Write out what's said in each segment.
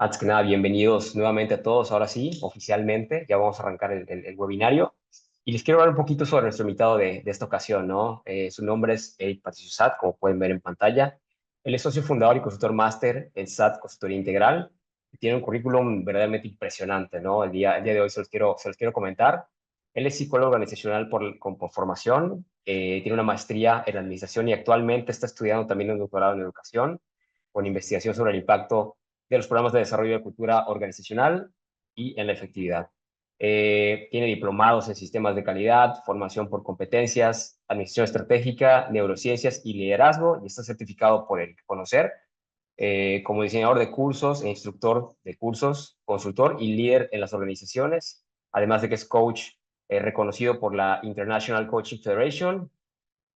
Antes que nada, bienvenidos nuevamente a todos. Ahora sí, oficialmente, ya vamos a arrancar el webinario. Y les quiero hablar un poquito sobre nuestro invitado de esta ocasión, ¿no? Su nombre es Eric Patricio Satt, como pueden ver en pantalla. Él es socio fundador y consultor máster en SAT Consultoría Integral. Y tiene un currículum verdaderamente impresionante, ¿no? El día de hoy se los quiero comentar. Él es psicólogo organizacional por formación, tiene una maestría en administración y actualmente está estudiando también un doctorado en educación con investigación sobre el impacto de los programas de desarrollo de cultura organizacional y en la efectividad. Tiene diplomados en sistemas de calidad, formación por competencias, administración estratégica, neurociencias y liderazgo, y está certificado por el Conocer como diseñador de cursos e instructor de cursos, consultor y líder en las organizaciones, además de que es coach reconocido por la International Coaching Federation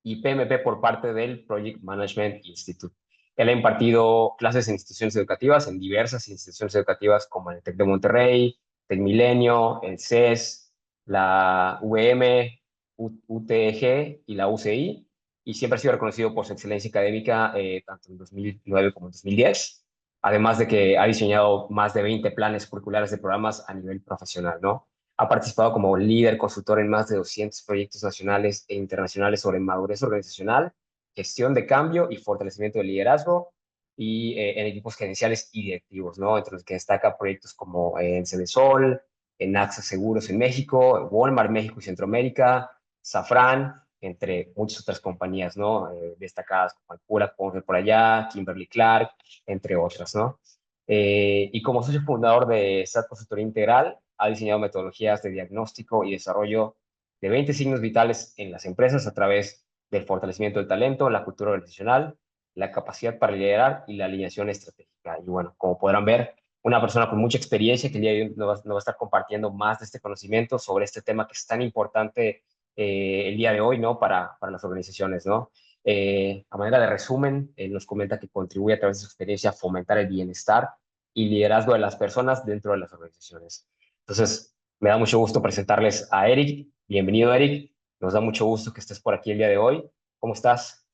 y PMP por parte del Project Management Institute. Él ha impartido clases en instituciones educativas, en diversas instituciones educativas como el TEC de Monterrey, TEC Milenio, el CES, la UVM, UTG y la UCI, y siempre ha sido reconocido por su excelencia académica tanto en 2009 como en 2010, además de que ha diseñado más de 20 planes curriculares de programas a nivel profesional, ¿no? Ha participado como líder consultor en más de 200 proyectos nacionales e internacionales sobre madurez organizacional, gestión de cambio y fortalecimiento del liderazgo y en equipos gerenciales y directivos, ¿no? Entre los que destaca proyectos como en Cedesol, en AXA Seguros en México, Walmart México y Centroamérica, Safran, entre muchas otras compañías, ¿no? Destacadas como Alpura, podemos ver por allá, Kimberly Clark, entre otras, ¿no? Y como socio fundador de SAT Consultoría Integral, ha diseñado metodologías de diagnóstico y desarrollo de 20 signos vitales en las empresas a través del fortalecimiento del talento, la cultura organizacional, la capacidad para liderar y la alineación estratégica. Y bueno, como podrán ver, una persona con mucha experiencia que el día de hoy nos va a estar compartiendo más de este conocimiento sobre este tema que es tan importante el día de hoy, ¿no? Para las organizaciones, ¿no? A manera de resumen, nos comenta que contribuye a través de su experiencia a fomentar el bienestar y liderazgo de las personas dentro de las organizaciones. Entonces, me da mucho gusto presentarles a Eric. Bienvenido, Eric. Nos da mucho gusto que estés por aquí el día de hoy. ¿Cómo estás?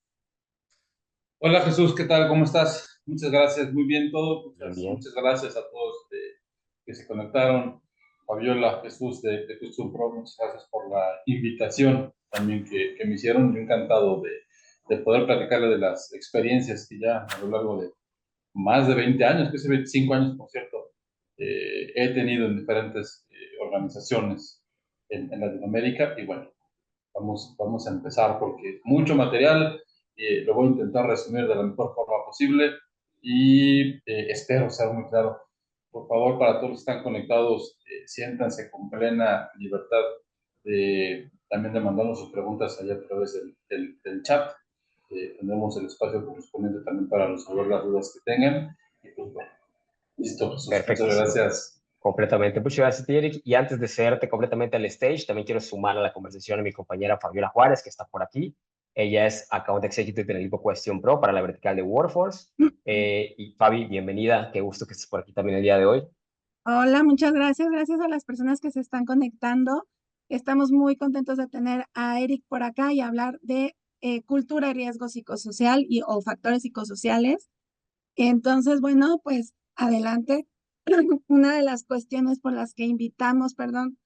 Hola Jesús, ¿qué tal? ¿Cómo estás? Muchas gracias, muy bien todo. Bien, Muchas, bien. muchas gracias a todos que se conectaron. Fabiola, Jesús de Custom Pro, muchas gracias por la invitación también que me hicieron. Yo encantado de poder platicarle de las experiencias que ya a lo largo de más de 20 años, que hace 25 años, por cierto, he tenido en diferentes organizaciones en Latinoamérica. Y bueno, vamos a empezar porque mucho material, lo voy a intentar resumir de la mejor forma posible y espero ser muy claro. Por favor, para todos los que están conectados, siéntanse con plena libertad también de mandarnos sus preguntas allá a través del chat. Tendremos el espacio correspondiente también para resolver las dudas que tengan. Y pues bueno, listo, Jesús. Muchas Perfectísimo. gracias. Completamente. Muchas gracias, Eric. Y antes de cederte completamente al stage, también quiero sumar a la conversación a mi compañera Fabiola Juárez, que está por aquí. Ella es Account Executive del equipo Question Pro para la vertical de Workforce. Y Fabi, bienvenida. Qué gusto que estés por aquí también el día de hoy. Hola, muchas gracias. Gracias a las personas que se están conectando. Estamos muy contentos de tener a Eric por acá y hablar de cultura y riesgo psicosocial o factores psicosociales. Entonces, bueno, pues adelante. Una de las cuestiones por las que invitamos, perdón,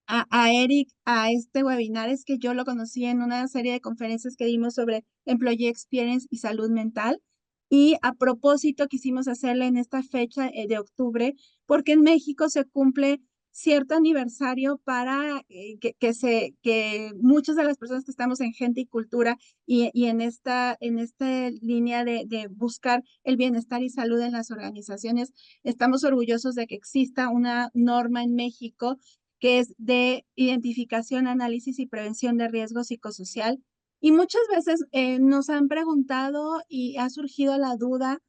a Eric a este webinar es que yo lo conocí en una serie de conferencias que dimos sobre Employee Experience y salud mental. Y a propósito quisimos hacerle en esta fecha de octubre, porque en México se cumple cierto aniversario para que muchas de las personas que estamos en gente y cultura y en esta línea de buscar el bienestar y salud en las organizaciones, estamos orgullosos de que exista una norma en México que es de identificación, análisis y prevención de riesgo psicosocial. Y muchas veces nos han preguntado y ha surgido la duda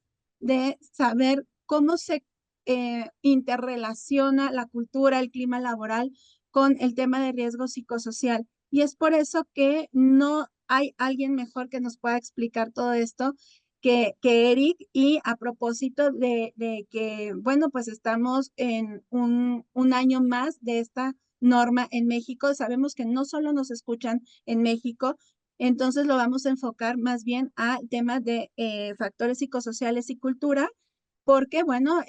de saber cómo se interrelaciona la cultura, el clima laboral con el tema de riesgo psicosocial. Y es por eso que no hay alguien mejor que nos pueda explicar todo esto que Eric. Y a propósito de que, bueno, pues estamos en un año más de esta norma en México. Sabemos que no solo nos escuchan en México, entonces lo vamos a enfocar más bien a temas de factores psicosociales y cultura. porque, bueno,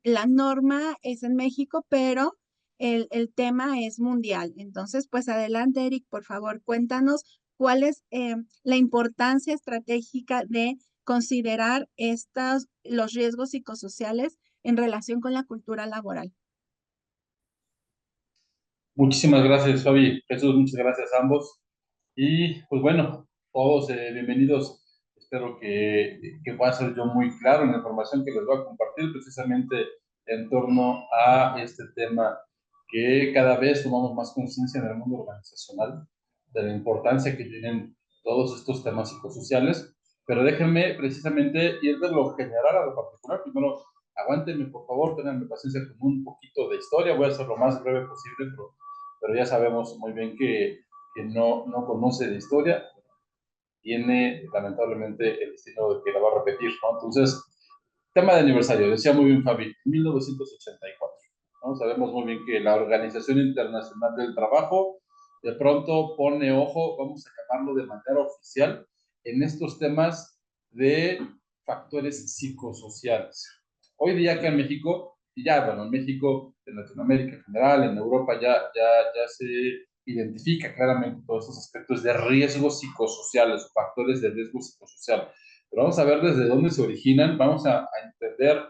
la norma es en México, pero el tema es mundial. Entonces, pues adelante, Eric, por favor, cuéntanos cuál es la importancia estratégica de considerar los riesgos psicosociales en relación con la cultura laboral. Muchísimas gracias, Fabi. Jesús, muchas gracias a ambos. Y pues bueno, todos bienvenidos. Espero que pueda ser yo muy claro en la información que les voy a compartir precisamente en torno a este tema que cada vez tomamos más conciencia en el mundo organizacional de la importancia que tienen todos estos temas psicosociales. Pero déjenme precisamente ir de lo general a lo particular. Primero, aguántenme, por favor, tengan paciencia con un poquito de historia. Voy a ser lo más breve posible, pero ya sabemos muy bien que no conoce de historia, tiene lamentablemente el destino de que la va a repetir, ¿no? Entonces, tema de aniversario, decía muy bien Fabi, 1984, ¿no? Sabemos muy bien que la Organización Internacional del Trabajo de pronto pone ojo, vamos a llamarlo de manera oficial, en estos temas de factores psicosociales. Hoy día acá en México, y ya, bueno, en México, en Latinoamérica en general, en Europa ya se identifica claramente todos estos aspectos de riesgos psicosociales o factores de riesgo psicosocial. Pero vamos a ver desde dónde se originan, vamos a entender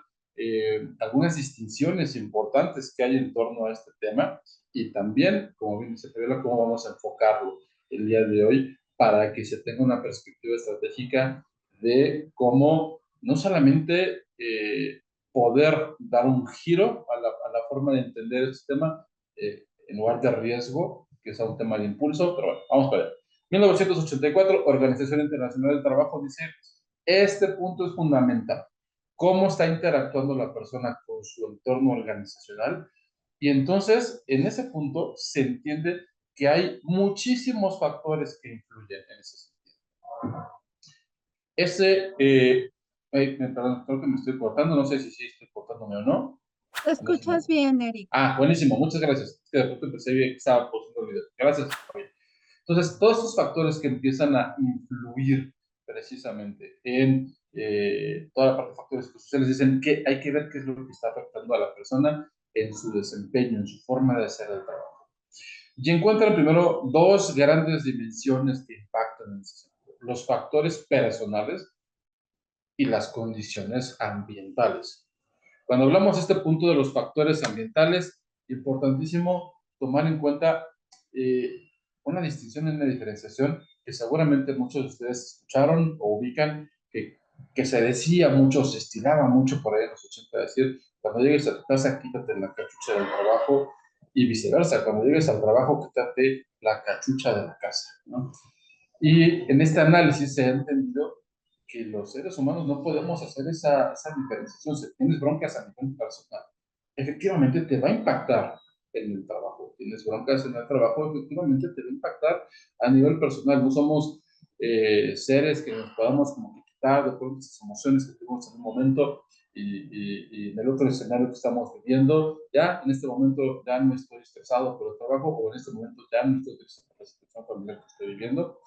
algunas distinciones importantes que hay en torno a este tema y también, como bien dice Fabiola, cómo vamos a enfocarlo el día de hoy para que se tenga una perspectiva estratégica de cómo no solamente poder dar un giro a la forma de entender este tema, en lugar de riesgo, que es un tema de impulso, pero bueno, vamos para allá. 1984, Organización Internacional del Trabajo dice, este punto es fundamental. ¿Cómo está interactuando la persona con su entorno organizacional? Y entonces, en ese punto, se entiende que hay muchísimos factores que influyen en ese sentido. Perdón, creo que me estoy cortando, no sé si estoy cortándome o no. ¿Te escuchas bien, Eric? Buenísimo, muchas gracias. Es que de pronto empecé que estaba posando el video. Gracias. Entonces, todos estos factores que empiezan a influir precisamente en toda la parte de factores sociales dicen que hay que ver qué es lo que está afectando a la persona en su desempeño, en su forma de hacer el trabajo. Y encuentran primero dos grandes dimensiones que impactan en ese sentido. Los factores personales y las condiciones ambientales. Cuando hablamos de este punto de los factores ambientales, importantísimo tomar en cuenta eh, una distinción y una diferenciación que seguramente muchos de ustedes escucharon o ubican, que se decía mucho, se estilaba mucho por ahí en los 80, decir, cuando llegues a tu casa, quítate la cachucha del trabajo y viceversa, cuando llegues al trabajo, quítate la cachucha de la casa, ¿no? Y en este análisis se ha entendido que los seres humanos no podemos hacer esa diferenciación. Si tienes broncas a nivel personal, efectivamente te va a impactar en el trabajo. Tienes broncas en el trabajo, efectivamente te va a impactar a nivel personal. No somos seres que nos podamos como quitar de todas esas emociones que tuvimos en un momento y en el otro escenario que estamos viviendo, ya en este momento ya no estoy estresado por el trabajo o en este momento ya no estoy estresado por la situación familiar que estoy viviendo.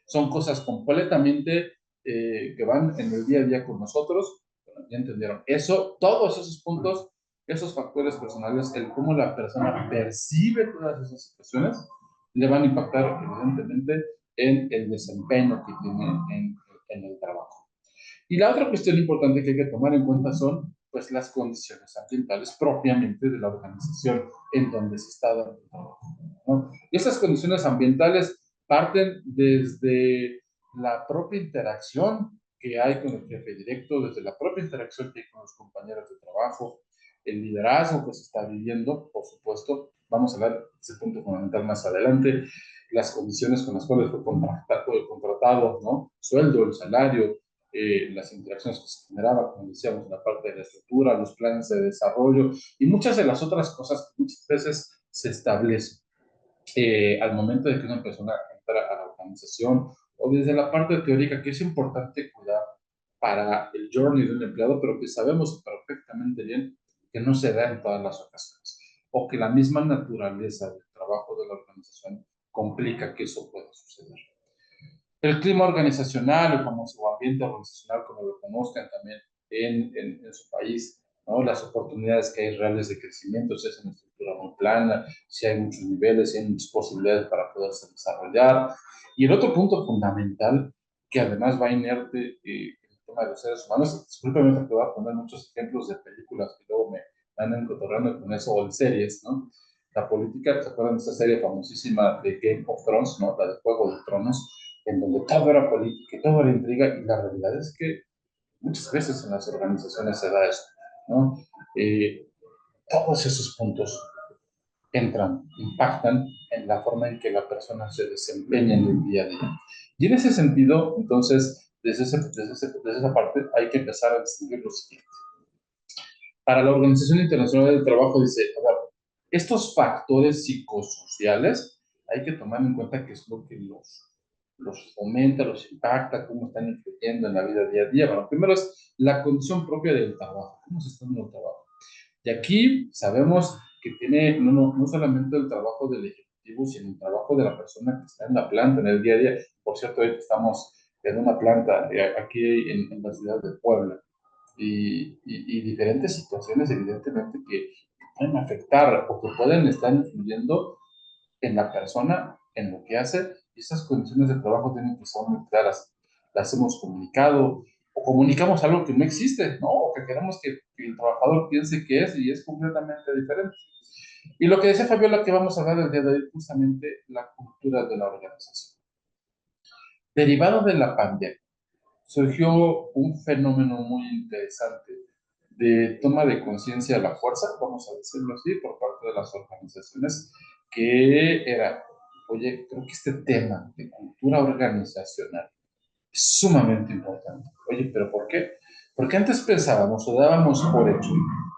Son cosas completamente que van en el día a día con nosotros. Bueno, ya entendieron. Eso, todos esos puntos, esos factores personales, el cómo la persona percibe todas esas situaciones, le van a impactar evidentemente en el desempeño que tiene en el trabajo. Y la otra cuestión importante que hay que tomar en cuenta son pues las condiciones ambientales propiamente de la organización en donde se está dando el trabajo, ¿no? Y esas condiciones ambientales parten desde la propia interacción que hay con el jefe directo, desde la propia interacción que hay con los compañeros de trabajo, el liderazgo que se está viviendo, por supuesto, vamos a hablar de ese punto fundamental más adelante, las condiciones con las cuales fue contratado, ¿no? Sueldo, el salario, las interacciones que se generaban, como decíamos, en la parte de la estructura, los planes de desarrollo y muchas de las otras cosas que muchas veces se establecen al momento de que una persona entra a la organización o desde la parte teórica que es importante cuidar para el journey de un empleado, pero que sabemos perfectamente bien que no se da en todas las ocasiones o que la misma naturaleza del trabajo de la organización complica que eso pueda suceder. El clima organizacional, el famoso ambiente organizacional, como lo conozcan también, en su país, ¿no? Las oportunidades que hay reales de crecimiento, si es una estructura muy plana, si hay muchos niveles, si hay muchas posibilidades para poderse desarrollar. Y el otro punto fundamental, que además va inerte el tema de los seres humanos, discúlpeme porque voy a poner muchos ejemplos de películas que luego me andan cotorreando con eso, o de series, ¿no? La política, ¿se acuerdan de esta serie famosísima de Game of Thrones, ¿no? La de Juego de Tronos, en donde todo era política y todo era intriga, y la realidad es que muchas veces en las organizaciones se da eso, ¿no? Eh, Todos esos puntos entran, impactan en la forma en que la persona se desempeña en el día a día. Y en ese sentido, entonces, desde esa parte hay que empezar a distinguir lo siguiente. Para la Organización Internacional del Trabajo dice, a ver, estos factores psicosociales hay que tomar en cuenta qué es lo que los fomenta, los impacta, cómo están influyendo en la vida día a día. Bueno, primero es la condición propia del trabajo, cómo se está en el trabajo. Y aquí sabemos que tiene no solamente el trabajo del ejecutivo, sino el trabajo de la persona que está en la planta, en el día a día. Por cierto, hoy estamos en una planta aquí en la ciudad de Puebla y diferentes situaciones, evidentemente, que pueden afectar o que pueden estar influyendo en la persona, en lo que hace, y esas condiciones de trabajo tienen que ser muy claras. Las hemos comunicado, o comunicamos algo que no existe, ¿no? O que queremos que el trabajador piense que es y es completamente diferente. Y lo que decía Fabiola, que vamos a hablar el día de hoy, justamente la cultura de la organización. Derivado de la pandemia, surgió un fenómeno muy interesante de toma de conciencia a la fuerza, vamos a decirlo así, por parte de las organizaciones, que era, oye, creo que este tema de cultura organizacional es sumamente importante. Oye, ¿pero por qué? Porque antes pensábamos o dábamos por hecho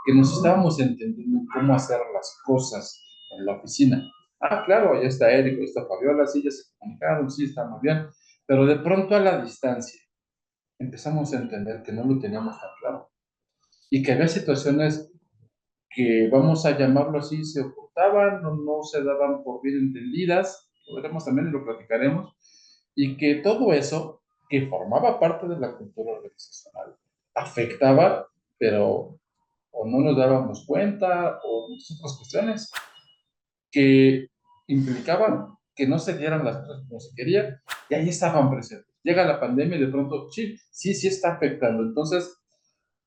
que nos estábamos entendiendo cómo hacer las cosas en la oficina. Ah, claro, ya está Eric, ya está Fabiola, sí, ya se comunicaron, sí, está muy bien, pero de pronto a la distancia empezamos a entender que no lo teníamos tan claro y que había situaciones que, vamos a llamarlo así, se ocultaban o no se daban por bien entendidas, lo veremos también y lo platicaremos, y que todo eso, que formaba parte de la cultura organizacional, afectaba, pero o no nos dábamos cuenta, o muchas otras cuestiones que implicaban que no se dieran las cosas como se quería, y ahí estaban presentes. Llega la pandemia y de pronto, sí está afectando. Entonces,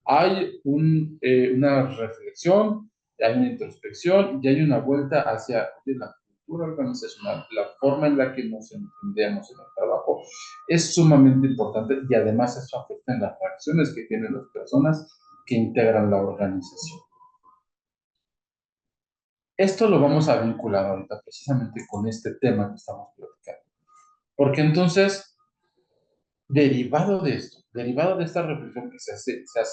hay una reflexión, hay una introspección y hay una vuelta hacia la cultura organizacional, la forma en la que nos entendemos en el trabajo es sumamente importante y además eso afecta en las reacciones que tienen las personas que integran la organización. Esto lo vamos a vincular ahorita precisamente con este tema que estamos platicando, porque entonces derivado de esto, derivado de esta reflexión que se hace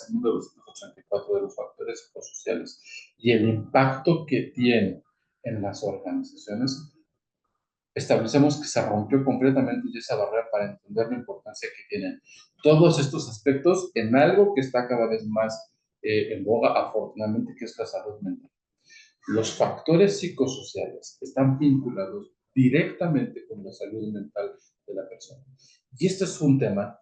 en 1984 de los factores psicosociales y el impacto que tiene en las organizaciones, establecemos que se rompió completamente esa barrera para entender la importancia que tienen todos estos aspectos en algo que está cada vez más en boga, afortunadamente, que es la salud mental. Los factores psicosociales están vinculados directamente con la salud mental de la persona. Y este es un tema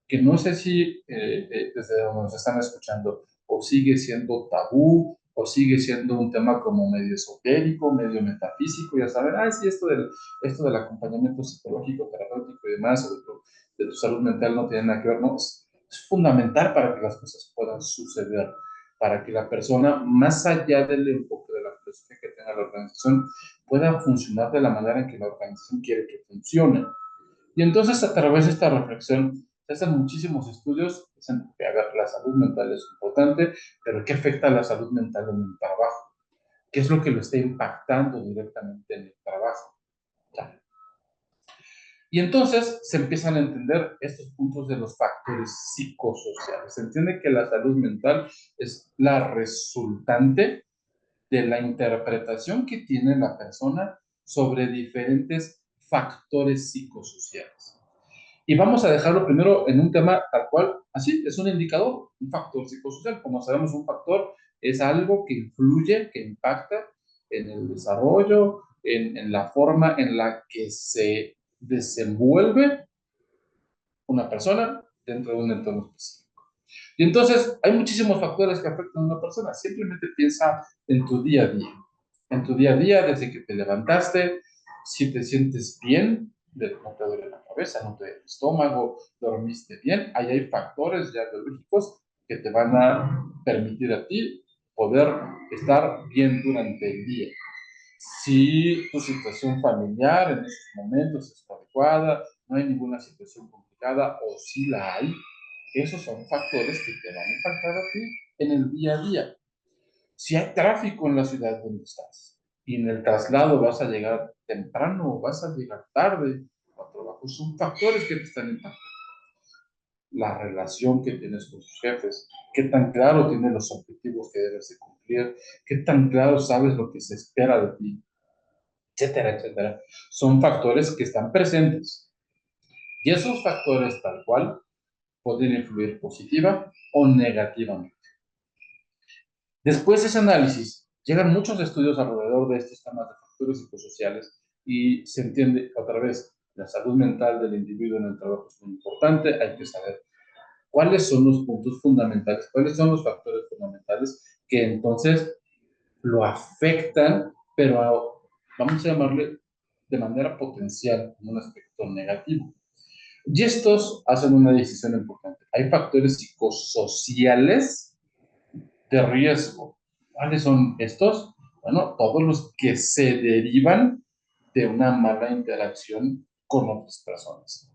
que no sé si desde donde nos están escuchando o sigue siendo tabú o sigue siendo un tema como medio esotérico, medio metafísico, ya saben, sí, esto del acompañamiento psicológico, terapéutico y demás, o de tu salud mental no tiene nada que ver, no, es fundamental para que las cosas puedan suceder, para que la persona, más allá del enfoque de la filosofía que tenga la organización, pueda funcionar de la manera en que la organización quiere que funcione. Y entonces, a través de esta reflexión, se hacen muchísimos estudios, dicen que, a ver, la salud mental es importante, pero ¿qué afecta a la salud mental en el trabajo? ¿Qué es lo que lo está impactando directamente en el trabajo? Ya. Y entonces se empiezan a entender estos puntos de los factores psicosociales. Se entiende que la salud mental es la resultante de la interpretación que tiene la persona sobre diferentes factores psicosociales. Y vamos a dejarlo primero en un tema tal cual, así, es un indicador, un factor psicosocial. Como sabemos, un factor es algo que influye, que impacta en el desarrollo, en la forma en la que se desenvuelve una persona dentro de un entorno específico. Y entonces hay muchísimos factores que afectan a una persona. Simplemente piensa en tu día a día. En tu día a día, desde que te levantaste, si te sientes bien, no te duele la cabeza, no te duele el estómago, dormiste bien, ahí hay factores ya biológicos que te van a permitir a ti poder estar bien durante el día. Si tu situación familiar en estos momentos es adecuada, no hay ninguna situación complicada o si la hay, esos son factores que te van a impactar a ti en el día a día. Si hay tráfico en la ciudad donde estás y en el traslado vas a llegar temprano o vas a llegar tarde al trabajo, son factores que te están impactando. La relación que tienes con tus jefes, qué tan claro tienes los objetivos que debes de cumplir, qué tan claro sabes lo que se espera de ti, etcétera, etcétera. Son factores que están presentes. Y esos factores tal cual pueden influir positiva o negativamente. Después de ese análisis, llegan muchos estudios alrededor de estos temas de factores psicosociales y se entiende otra vez, la salud mental del individuo en el trabajo es muy importante, hay que saber cuáles son los puntos fundamentales, cuáles son los factores fundamentales que entonces lo afectan, pero vamos a llamarle de manera potencial, en un aspecto negativo. Y estos hacen una decisión importante. Hay factores psicosociales de riesgo. ¿Cuáles son estos? Bueno, todos los que se derivan de una mala interacción con otras personas,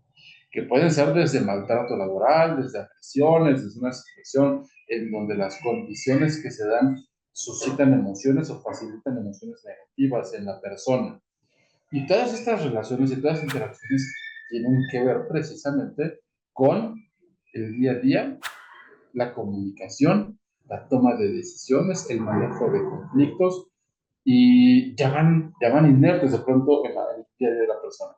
que pueden ser desde maltrato laboral, desde agresiones, desde una situación en donde las condiciones que se dan suscitan emociones o facilitan emociones negativas en la persona. Y todas estas relaciones y todas las interacciones tienen que ver precisamente con el día a día, la comunicación, la toma de decisiones, el manejo de conflictos y ya van inertes de pronto en el día a día de la persona.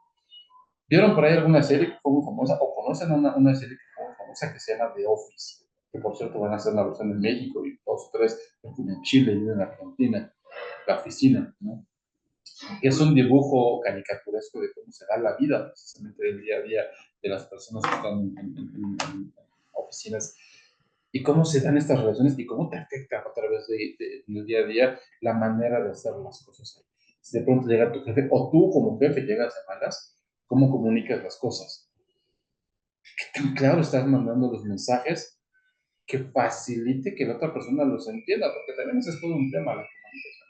¿Vieron por ahí alguna serie que fue muy famosa o conocen una serie que fue muy famosa que se llama The Office? Que por cierto van a hacer una versión en México y dos o tres en Chile y en Argentina, la oficina, ¿no? Que es un dibujo caricaturesco de cómo se da la vida precisamente del día a día de las personas que están en oficinas y cómo se dan estas relaciones y cómo te afecta a través del día a día la manera de hacer las cosas. Si de pronto llega tu jefe o tú como jefe llegas a malas, ¿cómo comunicas las cosas? ¿Qué tan claro estás mandando los mensajes que facilite que la otra persona los entienda? Porque también ese es todo un tema, la comunicación.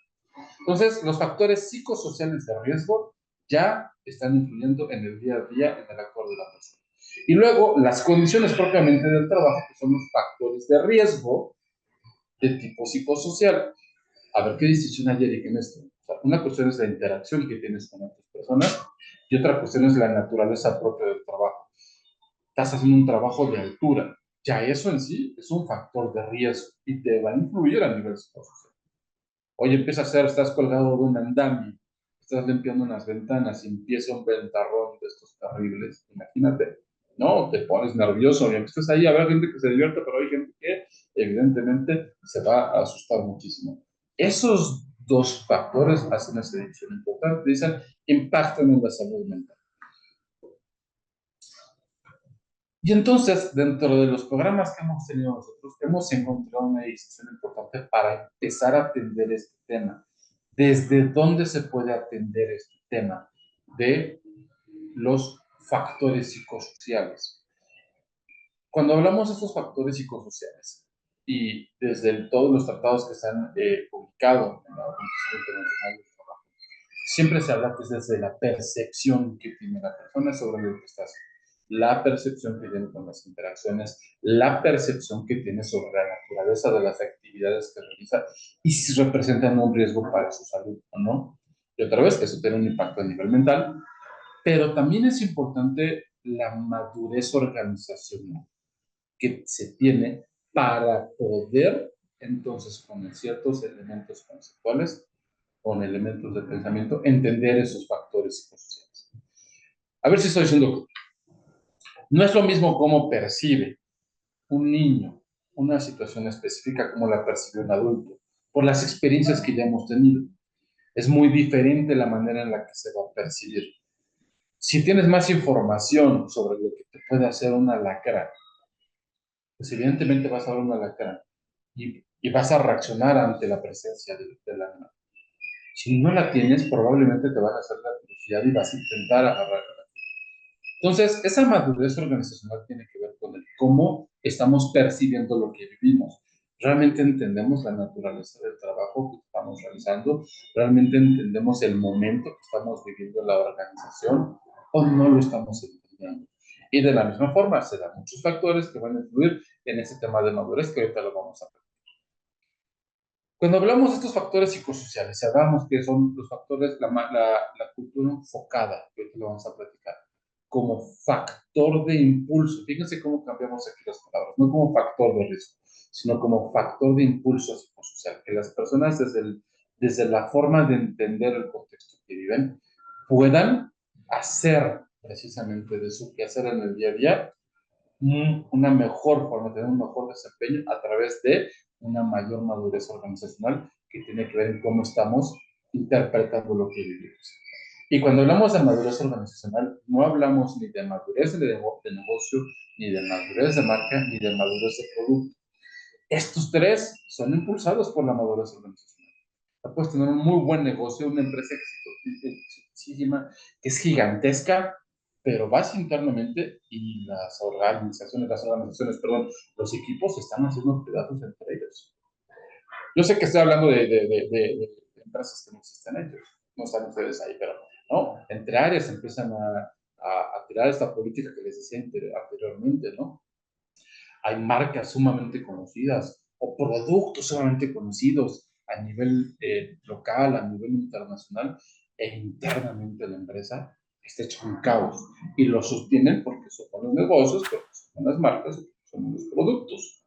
Entonces, los factores psicosociales de riesgo ya están influyendo en el día a día en el actuar de la persona. Y luego, las condiciones propiamente del trabajo, que son los factores de riesgo de tipo psicosocial. A ver, ¿qué distinción hay, Eric, en esto? O sea, una cuestión es la interacción que tienes con otras personas y otra cuestión es la naturaleza propia del trabajo. Estás haciendo un trabajo de altura. Ya eso en sí es un factor de riesgo y te va a influir a nivel psicosocial. Oye, empieza a hacer, estás colgado de un andamio, estás limpiando unas ventanas y empieza un ventarrón de estos terribles, imagínate, ¿no? Te pones nervioso y empiezas ahí a ver gente que se divierte, pero hay gente que evidentemente se va a asustar muchísimo. Esos dos factores hacen esa decisión importante, dicen, impactan en la salud mental. Y entonces, dentro de los programas que hemos tenido nosotros, hemos encontrado una decisión importante para empezar a atender este tema. ¿Desde dónde se puede atender este tema de los factores psicosociales? Cuando hablamos de estos factores psicosociales y desde todos los tratados que se han publicado en la Organización Internacional del Trabajo, siempre se habla que es desde la percepción que tiene la persona sobre lo que está haciendo, la percepción que tiene con las interacciones, la percepción que tiene sobre la naturaleza de las actividades que realiza y si representan un riesgo para su salud o no. Y otra vez, eso tiene un impacto a nivel mental, pero también es importante la madurez organizacional que se tiene para poder, entonces, con ciertos elementos conceptuales, con elementos de pensamiento, entender esos factores psicosociales. A ver si estoy diciendo claro. No es lo mismo cómo percibe un niño una situación específica como la percibe un adulto, por las experiencias que ya hemos tenido. Es muy diferente la manera en la que se va a percibir. Si tienes más información sobre lo que te puede hacer una lacra pues evidentemente vas a ver un alacrán y vas a reaccionar ante la presencia del animal. Si no la tienes, probablemente te vas a hacer la curiosidad y vas a intentar agarrarla. Entonces, esa madurez organizacional tiene que ver con el cómo estamos percibiendo lo que vivimos. ¿Realmente entendemos la naturaleza del trabajo que estamos realizando? ¿Realmente entendemos el momento que estamos viviendo en la organización o no lo estamos entendiendo? Y de la misma forma, se dan muchos factores que van a influir en ese tema de madurez que ahorita lo vamos a ver. Cuando hablamos de estos factores psicosociales, hablamos que son los factores, la cultura enfocada, que ahorita lo vamos a platicar, como factor de impulso. Fíjense cómo cambiamos aquí las palabras, no como factor de riesgo, sino como factor de impulso psicosocial, que las personas desde la forma de entender el contexto que viven puedan hacer precisamente de su quehacer en el día a día una mejor forma, tener un mejor desempeño a través de una mayor madurez organizacional que tiene que ver en cómo estamos interpretando lo que vivimos. Y cuando hablamos de madurez organizacional, no hablamos ni de madurez de negocio, ni de madurez de marca, ni de madurez de producto. Estos tres son impulsados por la madurez organizacional. Puedes tener un muy buen negocio, una empresa exitosísima, que es gigantesca, pero vas internamente y perdón, los equipos se están haciendo pedazos entre ellos. Yo sé que estoy hablando de empresas que no existen ellos, no están ustedes ahí, pero no, entre áreas empiezan a tirar esta política que les decía anteriormente, ¿no? Hay marcas sumamente conocidas o productos sumamente conocidos a nivel local, a nivel internacional e internamente la empresa está hecho un caos y lo sostienen porque son los negocios, porque son las marcas, porque son los productos.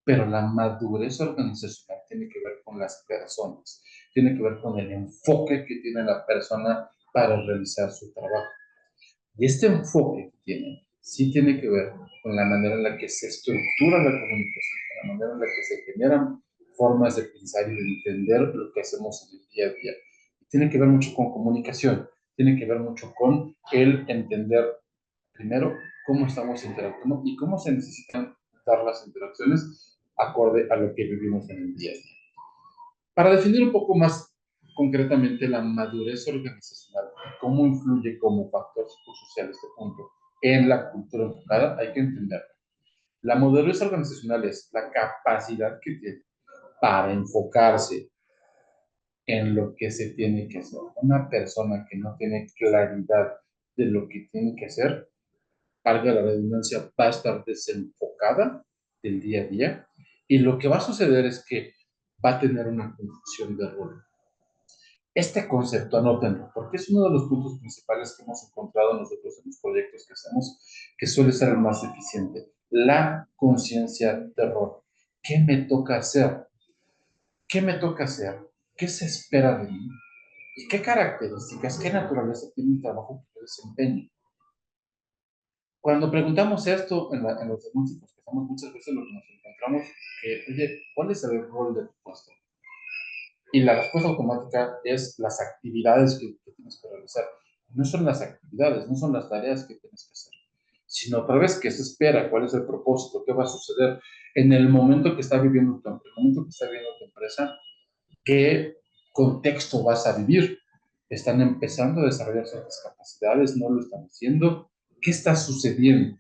Pero la madurez organizacional tiene que ver con las personas, tiene que ver con el enfoque que tiene la persona para realizar su trabajo. Y este enfoque que tiene, sí tiene que ver con la manera en la que se estructura la comunicación, con la manera en la que se generan formas de pensar y de entender lo que hacemos en el día a día. Tiene que ver mucho con comunicación, tiene que ver mucho con el entender, primero, cómo estamos interactuando y cómo se necesitan dar las interacciones acorde a lo que vivimos en el día a día. Para definir un poco más concretamente la madurez organizacional, cómo influye como factor psicosocial este punto en la cultura enfocada, hay que entender. La madurez organizacional es la capacidad que tiene para enfocarse en lo que se tiene que hacer. Una persona que no tiene claridad de lo que tiene que hacer, valga la redundancia, va a estar desenfocada del día a día y lo que va a suceder es que va a tener una confusión de rol. Este concepto, anótenlo, porque es uno de los puntos principales que hemos encontrado nosotros en los proyectos que hacemos, que suele ser el más eficiente. La conciencia de rol. ¿Qué me toca hacer? ¿Qué me toca hacer? ¿Qué se espera de mí? ¿Y qué características, qué naturaleza tiene el trabajo que yo desempeño? Cuando preguntamos esto en los diagnósticos que hacemos, muchas veces lo que nos encontramos que, oye, ¿cuál es el rol de tu puesto? Y la respuesta automática es las actividades que tienes que realizar. No son las actividades, no son las tareas que tienes que hacer, sino otra vez qué se espera, cuál es el propósito, qué va a suceder en el momento que está viviendo tu empresa, qué contexto vas a vivir. Están empezando a desarrollar ciertas capacidades, no lo están haciendo, qué está sucediendo.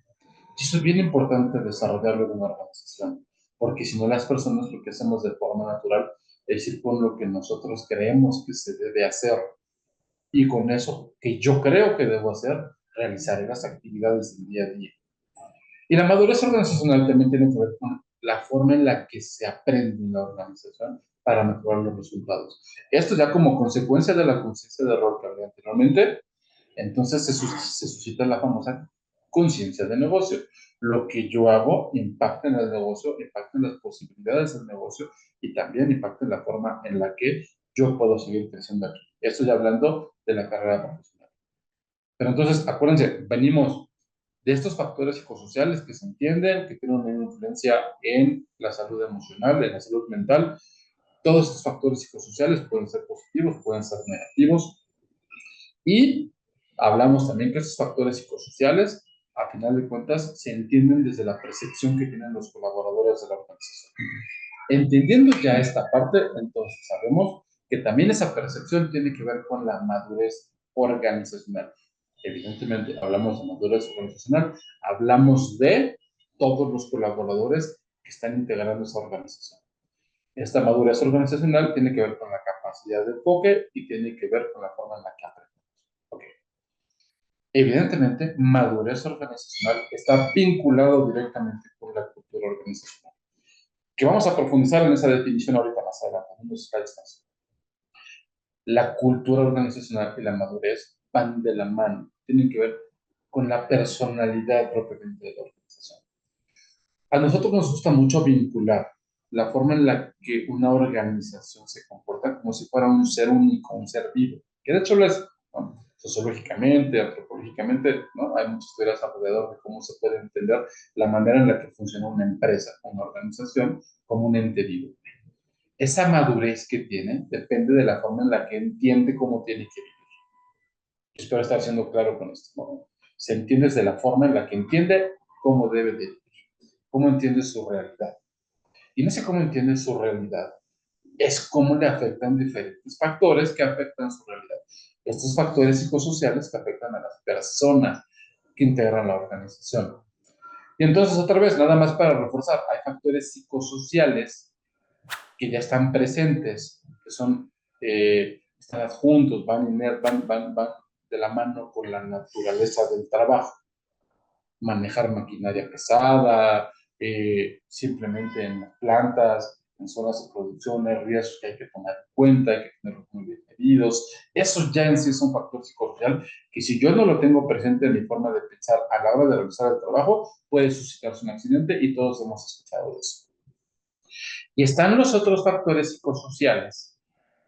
Y eso es bien importante desarrollarlo en una organización, porque si no las personas lo que hacemos de forma natural es ir con lo que nosotros creemos que se debe hacer y con eso que yo creo que debo hacer, realizaré las actividades del día a día. Y la madurez organizacional también tiene que ver con la forma en la que se aprende en la organización para mejorar los resultados. Esto ya como consecuencia de la conciencia de rol que hablé anteriormente, entonces se suscita la famosa conciencia de negocio. Lo que yo hago impacta en el negocio, impacta en las posibilidades del negocio y también impacta en la forma en la que yo puedo seguir creciendo aquí. Esto ya hablando de la carrera profesional. Pero entonces, acuérdense, venimos de estos factores psicosociales que se entienden, que tienen una influencia en la salud emocional, en la salud mental. Todos estos factores psicosociales pueden ser positivos, pueden ser negativos. Y hablamos también que estos factores psicosociales a final de cuentas, se entienden desde la percepción que tienen los colaboradores de la organización. Entendiendo ya esta parte, entonces sabemos que también esa percepción tiene que ver con la madurez organizacional. Evidentemente, hablamos de madurez organizacional, hablamos de todos los colaboradores que están integrando esa organización. Esta madurez organizacional tiene que ver con la capacidad de enfoque y tiene que ver con la forma en la que aprendemos. Okay. Evidentemente, madurez organizacional está vinculado directamente con la cultura organizacional, que vamos a profundizar en esa definición ahorita más adelante, en unos slides más. La cultura organizacional y la madurez van de la mano, tienen que ver con la personalidad propiamente de la organización. A nosotros nos gusta mucho vincular la forma en la que una organización se comporta como si fuera un ser único, un ser vivo, que de hecho lo es, ¿no? Sociológicamente, antropológicamente, ¿no? Hay muchas teorías alrededor de cómo se puede entender la manera en la que funciona una empresa, una organización, como un ente vivo. Esa madurez que tiene depende de la forma en la que entiende cómo tiene que vivir. Espero estar siendo claro con esto, ¿no? Se entiende de la forma en la que entiende cómo debe de vivir, cómo entiende su realidad. Y en ese cómo entiende su realidad es cómo le afectan diferentes factores que afectan su realidad. Estos factores psicosociales que afectan a las personas que integran la organización. Y entonces, otra vez, nada más para reforzar, hay factores psicosociales que ya están presentes, que son, están adjuntos, van de la mano con la naturaleza del trabajo. Manejar maquinaria pesada, simplemente en las plantas, en zonas de producción, hay riesgos que hay que tomar en cuenta, hay que tenerlos muy bien medidos. Eso ya en sí es un factor psicosocial que si yo no lo tengo presente en mi forma de pensar a la hora de realizar el trabajo, puede suscitarse un accidente y todos hemos escuchado de eso. Y están los otros factores psicosociales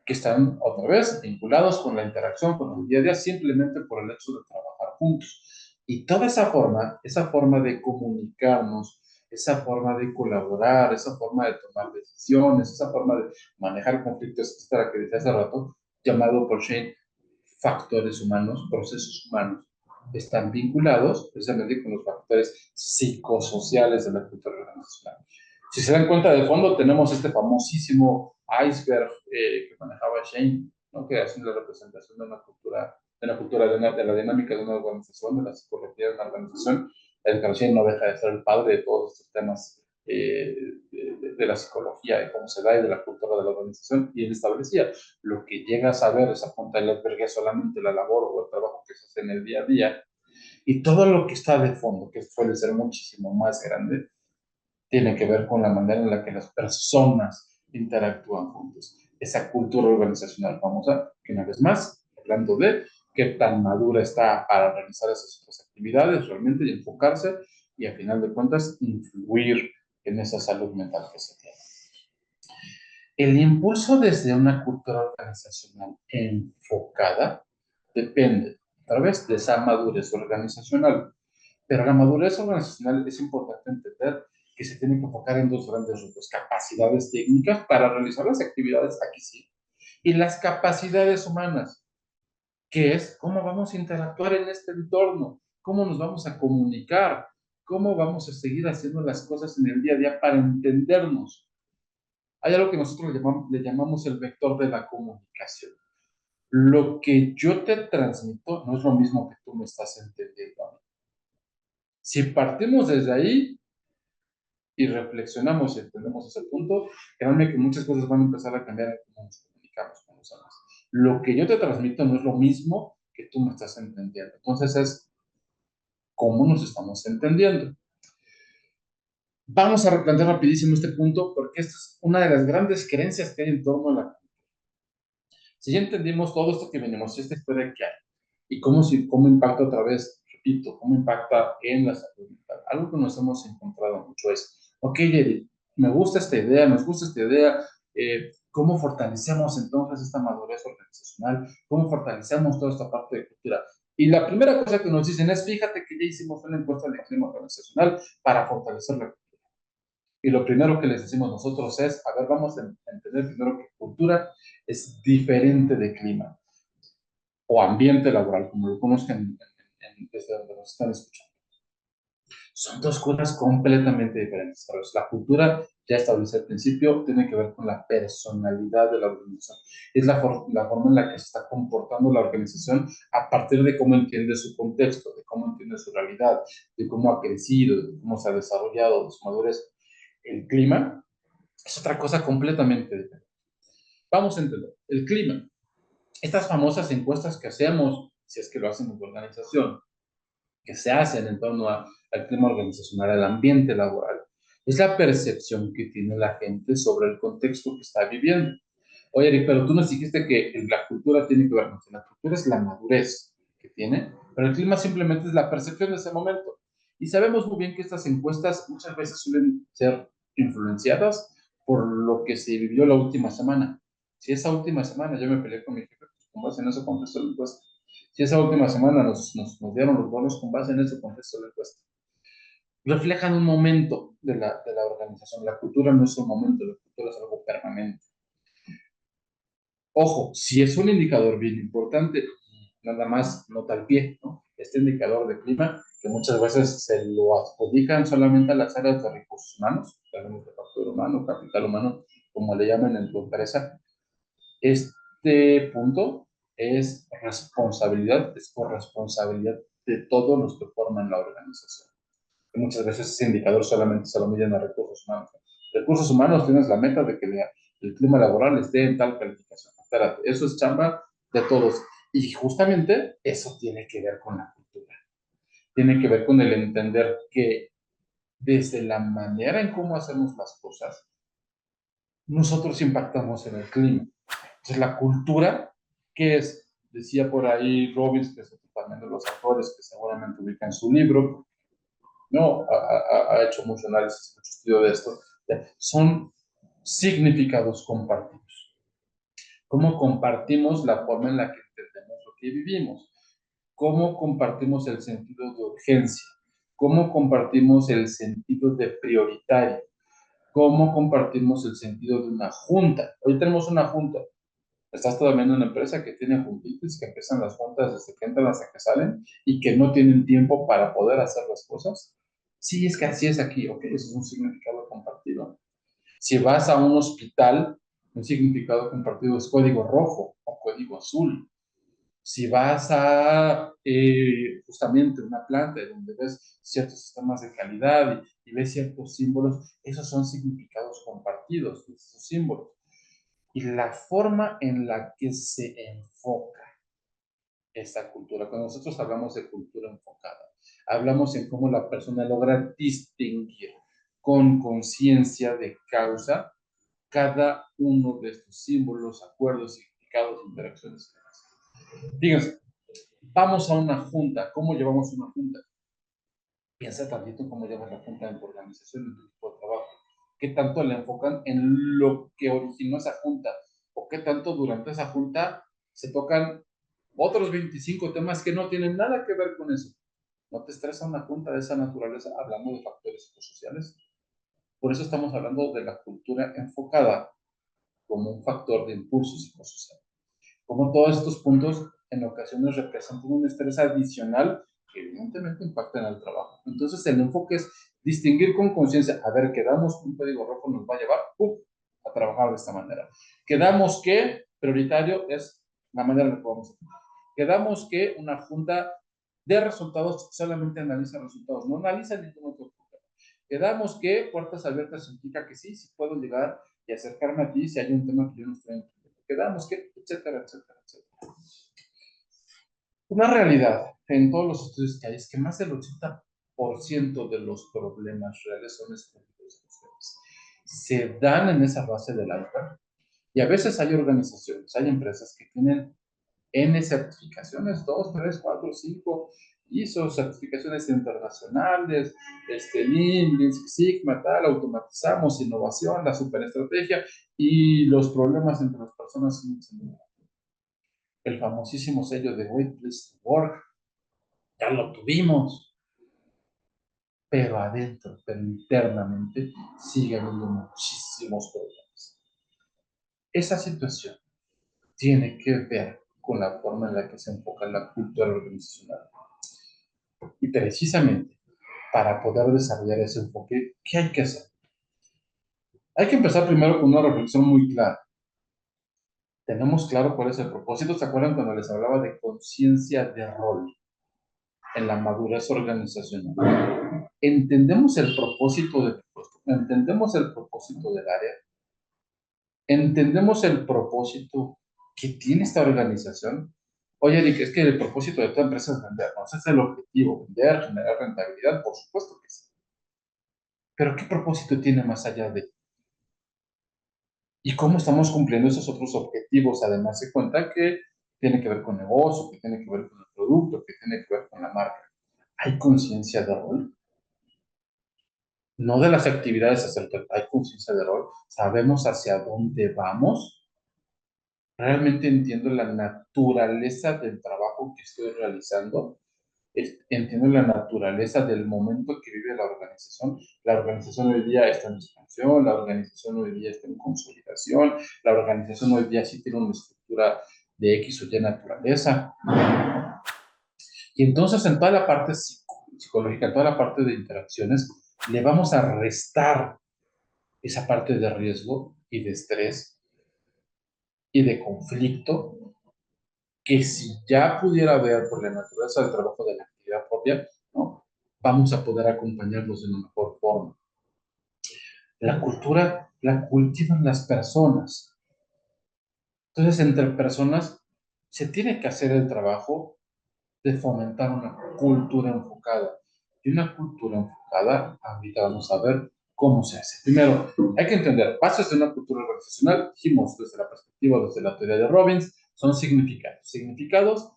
que están otra vez vinculados con la interacción, con el día a día, simplemente por el hecho de trabajar juntos. Y toda esa forma de comunicarnos, esa forma de colaborar, esa forma de tomar decisiones, esa forma de manejar conflictos, etcétera, que decía hace rato, llamado por Shane factores humanos, procesos humanos, están vinculados precisamente con los factores psicosociales de la cultura organizacional. Si se dan cuenta, de fondo tenemos este famosísimo iceberg que manejaba Shane, ¿no? Que hace la representación de una cultura, de la dinámica de una organización, de la psicología de una organización. El que Shane no deja de ser el padre de todos estos temas de la psicología, de cómo se da y de la cultura de la organización, y él establecía, lo que llega a saber esa punta del iceberg es solamente la labor o el trabajo que se hace en el día a día, y todo lo que está de fondo, que suele ser muchísimo más grande, tiene que ver con la manera en la que las personas interactúan juntos. Esa cultura organizacional famosa, que una vez más, hablando de qué tan madura está para realizar esas otras actividades realmente y enfocarse y a final de cuentas influir en esa salud mental que se tiene. El impulso desde una cultura organizacional enfocada depende, otra vez, de esa madurez organizacional. Pero la madurez organizacional es importante entender que se tiene que enfocar en dos grandes rubros: capacidades técnicas para realizar las actividades, aquí sí, y las capacidades humanas, que es cómo vamos a interactuar en este entorno, cómo nos vamos a comunicar, cómo vamos a seguir haciendo las cosas en el día a día para entendernos. Hay algo que nosotros le llamamos el vector de la comunicación. Lo que yo te transmito no es lo mismo que tú me estás entendiendo. Si partimos desde ahí y reflexionamos y entendemos ese punto, créanme que muchas cosas van a empezar a cambiar en cómo nos comunicamos con los demás. Lo que yo te transmito no es lo mismo que tú me estás entendiendo. Entonces es cómo nos estamos entendiendo. Vamos a replantear rapidísimo este punto porque esta es una de las grandes creencias que hay en torno a la cultura. Si ya entendimos todo esto que venimos, esta historia que hay, y cómo impacta otra vez, repito, cómo impacta en la salud mental. Algo que nos hemos encontrado mucho es, ok, Jerry, me gusta esta idea, nos gusta esta idea, ¿cómo fortalecemos entonces esta madurez organizacional? ¿Cómo fortalecemos toda esta parte de cultura? Y la primera cosa que nos dicen es, fíjate que ya hicimos una encuesta de clima organizacional para fortalecer la cultura. Y lo primero que les decimos nosotros es, a ver, vamos a entender primero que cultura es diferente de clima o ambiente laboral, como lo conozcan desde donde nos están escuchando. Son dos cosas completamente diferentes. Pero la cultura, ya establecí al principio, tiene que ver con la personalidad de la organización. Es la forma en la que se está comportando la organización a partir de cómo entiende su contexto, de cómo entiende su realidad, de cómo ha crecido, de cómo se ha desarrollado, de su madurez. El clima es otra cosa completamente diferente. Vamos a entender. El clima, estas famosas encuestas que hacemos, si es que lo hacen en tu organización, que se hacen en torno al clima organizacional, al ambiente laboral, es la percepción que tiene la gente sobre el contexto que está viviendo. Oye, Eric, pero tú nos dijiste que la cultura tiene que ver con la cultura, es la madurez que tiene, pero el clima simplemente es la percepción de ese momento. Y sabemos muy bien que estas encuestas muchas veces suelen ser influenciadas por lo que se vivió la última semana. Si esa última semana yo me peleé con mi jefe, pues con base en eso contesto la encuesta. Si esa última semana nos dieron los bonos con base en eso contesto la encuesta. Reflejan un momento de la organización. La cultura no es un momento, la cultura es algo permanente. Ojo, si es un indicador bien importante, nada más nota al pie, ¿no? Este indicador de clima, que muchas veces se lo adjudican solamente a las áreas de recursos humanos, hablamos de factor humano, capital humano, como le llaman en tu empresa. Este punto es corresponsabilidad de todos los que forman la organización. Muchas veces ese indicador solamente se lo miden a recursos humanos. Recursos humanos tienes la meta de que el clima laboral esté en tal calificación. Espérate, eso es chamba de todos. Y justamente eso tiene que ver con la cultura. Tiene que ver con el entender que desde la manera en cómo hacemos las cosas, nosotros impactamos en el clima. Entonces, la cultura, que es, decía por ahí Robbins, que es otro también de los autores que seguramente ubican su libro, no, ha hecho mucho análisis, mucho estudio de esto, son significados compartidos. ¿Cómo compartimos la forma en la que entendemos lo que vivimos? ¿Cómo compartimos el sentido de urgencia? ¿Cómo compartimos el sentido de prioritario? ¿Cómo compartimos el sentido de una junta? Hoy tenemos una junta. Estás todavía en una empresa que tiene juntitas, que empiezan las juntas desde que entran hasta que salen y que no tienen tiempo para poder hacer las cosas. Sí, es que así es aquí, ok, eso es un significado compartido. Si vas a un hospital, un significado compartido es código rojo o código azul. Si vas a justamente una planta donde ves ciertos sistemas de calidad y ves ciertos símbolos, esos son significados compartidos, esos símbolos. Y la forma en la que se enfoca esta cultura, cuando nosotros hablamos de cultura enfocada, hablamos en cómo la persona logra distinguir con conciencia de causa cada uno de estos símbolos, acuerdos, significados, interacciones. Fíjense, vamos a una junta. ¿Cómo llevamos una junta? Piensa tantito en cómo llevas la junta en tu organización, en tu equipo de trabajo. ¿Qué tanto le enfocan en lo que originó esa junta? ¿O qué tanto durante esa junta se tocan otros 25 temas que no tienen nada que ver con eso? ¿No te estresa una junta de esa naturaleza hablando de factores psicosociales? Por eso estamos hablando de la cultura enfocada como un factor de impulso psicosocial. Como todos estos puntos en ocasiones representan un estrés adicional que evidentemente impacta en el trabajo. Entonces el enfoque es distinguir con conciencia, a ver, quedamos que un código rojo nos va a llevar a trabajar de esta manera. Quedamos que prioritario es la manera en la que vamos a trabajar. Quedamos que una junta de resultados solamente analiza resultados, no analiza ningún otro punto. Quedamos que puertas abiertas significa que sí, sí puedo llegar y acercarme a ti si hay un tema que yo no estoy entendiendo. Quedamos que, etcétera, etcétera, etcétera. Una realidad en todos los estudios que hay es que más del 80% de los problemas reales son escondidos en ustedes. Se dan en esa base del iceberg y a veces hay organizaciones, hay empresas que tienen N certificaciones, 2, 3, 4, 5, ISO, certificaciones internacionales, Lean, Lean Six Sigma, tal, automatizamos, innovación, la superestrategia y los problemas entre las personas sin el famosísimo sello de Great Place to Work, ya lo tuvimos, pero adentro, pero internamente sigue habiendo muchísimos problemas. Esa situación tiene que ver con la forma en la que se enfoca la cultura organizacional. Y precisamente para poder desarrollar ese enfoque, ¿qué hay que hacer? Hay que empezar primero con una reflexión muy clara. Tenemos claro cuál es el propósito. ¿Se acuerdan cuando les hablaba de conciencia de rol en la madurez organizacional? ¿Entendemos el propósito del puesto? ¿Entendemos el propósito del área? ¿Entendemos el propósito que tiene esta organización? Oye, Eric, es que el propósito de tu empresa es vender, ¿no? Ese es el objetivo, vender, generar rentabilidad, por supuesto que sí. Pero ¿qué propósito tiene más allá de? ¿Y cómo estamos cumpliendo esos otros objetivos? Además, se cuenta que tiene que ver con negocio, que tiene que ver con el producto, que tiene que ver con la marca. ¿Hay conciencia de rol? No de las actividades a hacer, hay conciencia de rol. ¿Sabemos hacia dónde vamos? ¿Realmente entiendo la naturaleza del trabajo que estoy realizando? Entiendo la naturaleza del momento que vive la organización. La organización hoy día está en expansión, la organización hoy día está en consolidación, la organización hoy día sí tiene una estructura de X o Y naturaleza. Y entonces en toda la parte psicológica, en toda la parte de interacciones, le vamos a restar esa parte de riesgo y de estrés y de conflicto que si ya pudiera ver por la naturaleza del trabajo de la actividad propia, ¿no? Vamos a poder acompañarlos de una mejor forma. La cultura la cultivan las personas. Entonces, entre personas se tiene que hacer el trabajo de fomentar una cultura enfocada. Y una cultura enfocada, ahorita vamos a ver cómo se hace. Primero, hay que entender, bases de una cultura organizacional, dijimos desde la perspectiva, desde la teoría de Robbins, son significados. Significados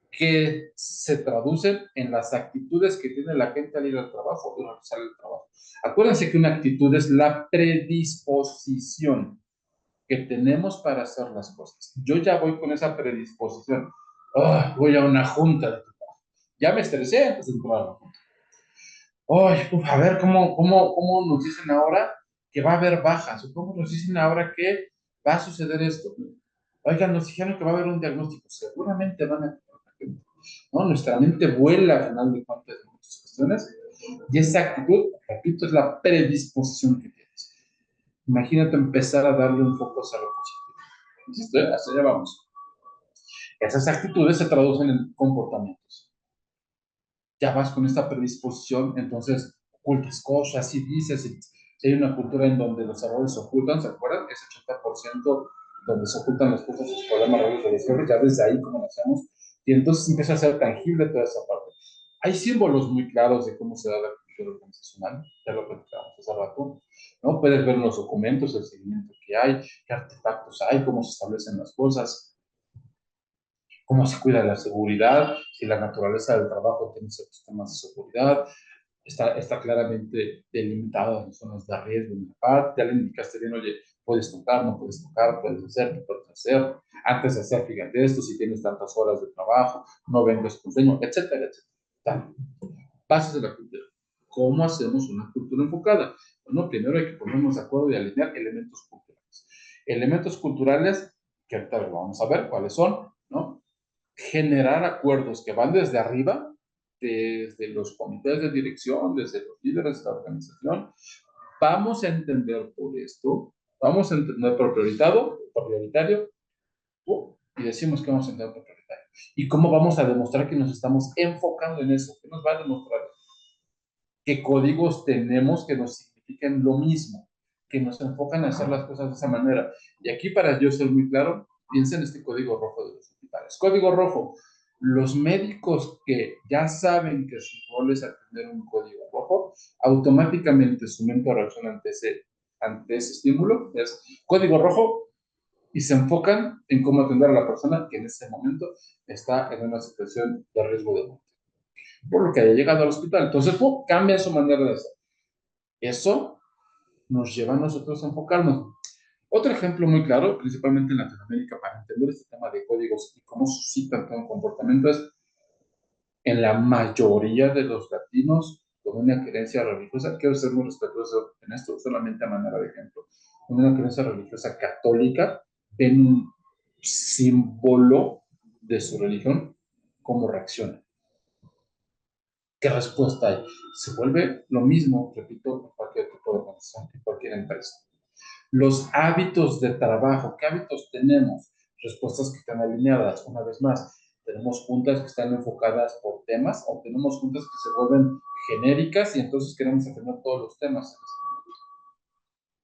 que se traducen en las actitudes que tiene la gente al ir al trabajo y realizar el trabajo. Acuérdense que una actitud es la predisposición que tenemos para hacer las cosas. Yo ya voy con esa predisposición. Voy a una junta de trabajo. Ya me estresé antes de entrar a la junta. A ver cómo nos dicen ahora que va a haber bajas, o cómo nos dicen ahora que va a suceder esto. Oigan, nos dijeron que va a haber un diagnóstico. Seguramente van a... ¿no? Nuestra mente vuela al final de cuentas de muchas cuestiones. Y esa actitud, repito, es la predisposición que tienes. Imagínate empezar a darle un foco hacia lo positivo. ¿Insisto? Hasta allá vamos. Esas actitudes se traducen en comportamientos. Ya vas con esta predisposición, entonces ocultas cosas y dices, si hay una cultura en donde los errores se ocultan, ¿se acuerdan? Ese 80% donde se ocultan las cosas, los problemas, errores de los errores, ya desde ahí como lo hacemos, y entonces empieza a ser tangible toda esa parte. Hay símbolos muy claros de cómo se da la cultura organizacional, ya lo platicamos hace rato, ¿no? Puedes ver en los documentos el seguimiento que hay, qué artefactos hay, cómo se establecen las cosas, cómo se cuida la seguridad, si la naturaleza del trabajo tiene ciertos temas de seguridad, está claramente delimitado en zonas de riesgo en una parte, ya le indicaste bien, oye, puedes tocar, no puedes tocar, puedes hacer, no puedes hacer, antes de hacer, fíjate esto, si tienes tantas horas de trabajo, no vengas con sueño, etcétera, etcétera. Bases de la cultura. ¿Cómo hacemos una cultura enfocada? Bueno, primero hay que ponernos de acuerdo y alinear elementos culturales. Elementos culturales, que ahorita vamos a ver cuáles son, ¿no? Generar acuerdos que van desde arriba, desde los comités de dirección, desde los líderes de la organización. Vamos a entender por esto, vamos a entender por prioritario, y decimos que vamos a entender por prioritario. ¿Y cómo vamos a demostrar que nos estamos enfocando en eso? ¿Qué nos va a demostrar? ¿Qué códigos tenemos que nos signifiquen lo mismo? Que nos enfocan a hacer las cosas de esa manera. Y aquí, para yo ser muy claro, piensen en este código rojo de los hospitales. Código rojo. Los médicos que ya saben que su rol es atender un código rojo, automáticamente su mente reacciona ante ese estímulo, es código rojo, y se enfocan en cómo atender a la persona que en ese momento está en una situación de riesgo de muerte, por lo que haya llegado al hospital. Entonces, cambia su manera de ser. Eso nos lleva a nosotros a enfocarnos. Otro ejemplo muy claro, principalmente en Latinoamérica, para entender este tema de códigos y cómo suscitan todo comportamiento, es en la mayoría de los latinos con una creencia religiosa. Quiero ser muy respetuoso en esto, solamente a manera de ejemplo. Con una creencia religiosa católica, ven un símbolo de su religión, cómo reacciona. ¿Qué respuesta hay? Se vuelve lo mismo, repito, en cualquier tipo de organización, en cualquier empresa. Los hábitos de trabajo, ¿qué hábitos tenemos? Respuestas que están alineadas, una vez más. Tenemos juntas que están enfocadas por temas o tenemos juntas que se vuelven genéricas y entonces queremos atender todos los temas.